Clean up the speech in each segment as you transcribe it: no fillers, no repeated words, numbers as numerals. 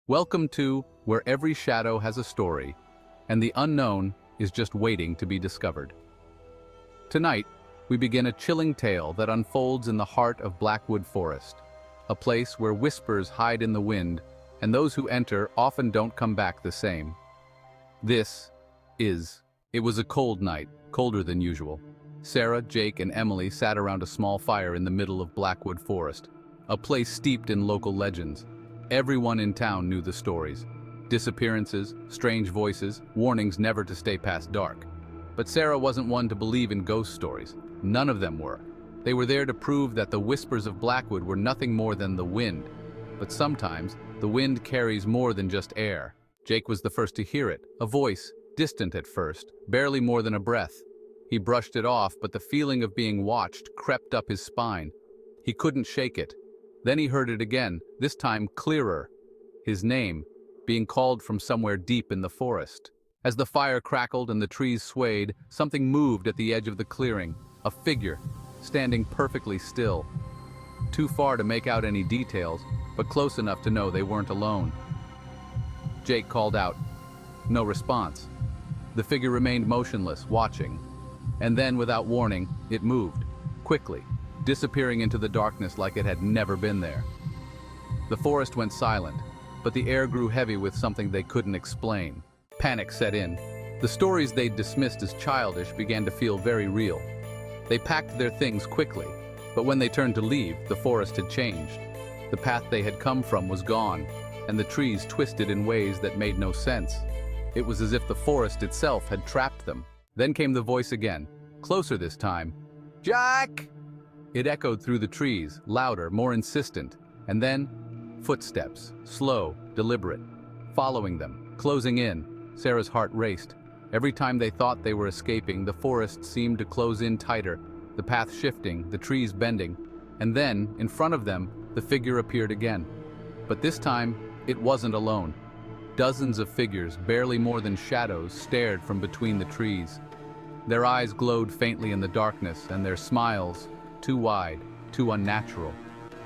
Welcome to Where Every Shadow Has a Story, and the unknown is just waiting to be discovered. Tonight, we begin a chilling tale that unfolds in the heart of Blackwood Forest, a place where whispers hide in the wind, and those who enter often don't come back the same. It was a cold night, colder than usual. Sarah, Jake, and Emily sat around a small fire in the middle of Blackwood Forest, a place steeped in local legends. Everyone in town knew the stories. Disappearances, strange voices, warnings never to stay past dark. But Sarah wasn't one to believe in ghost stories. None of them were. They were there to prove that the whispers of Blackwood were nothing more than the wind. But sometimes, the wind carries more than just air. Jake was the first to hear it, a voice, distant at first, barely more than a breath. He brushed it off, but the feeling of being watched crept up his spine. He couldn't shake it. Then he heard it again, this time clearer. His name, being called from somewhere deep in the forest. As the fire crackled and the trees swayed, something moved at the edge of the clearing. A figure, standing perfectly still. Too far to make out any details, but close enough to know they weren't alone. Jake called out. No response. The figure remained motionless, watching. And then, without warning, it moved, quickly, disappearing into the darkness like it had never been there. The forest went silent, but the air grew heavy with something they couldn't explain. Panic set in. The stories they'd dismissed as childish began to feel very real. They packed their things quickly, but when they turned to leave, the forest had changed. The path they had come from was gone, and the trees twisted in ways that made no sense. It was as if the forest itself had trapped them. Then came the voice again, closer this time. "Jack!" It echoed through the trees, louder, more insistent, and then footsteps, slow, deliberate, following them, closing in. Sarah's heart raced. Every time they thought they were escaping, the forest seemed to close in tighter, the path shifting, the trees bending, and then, in front of them, the figure appeared again. But this time, it wasn't alone. Dozens of figures, barely more than shadows, stared from between the trees. Their eyes glowed faintly in the darkness, and their smiles, too wide, too unnatural.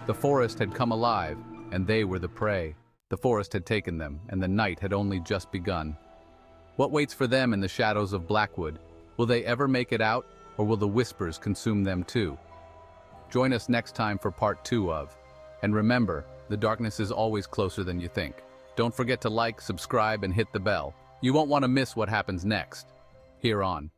The forest had come alive, and they were the prey. The forest had taken them, and the night had only just begun. What waits for them in the shadows of Blackwood? Will they ever make it out, or will the whispers consume them too? Join us next time for part 2 of. And remember, the darkness is always closer than you think. Don't forget to like, subscribe, and hit the bell. You won't want to miss what happens next. Here on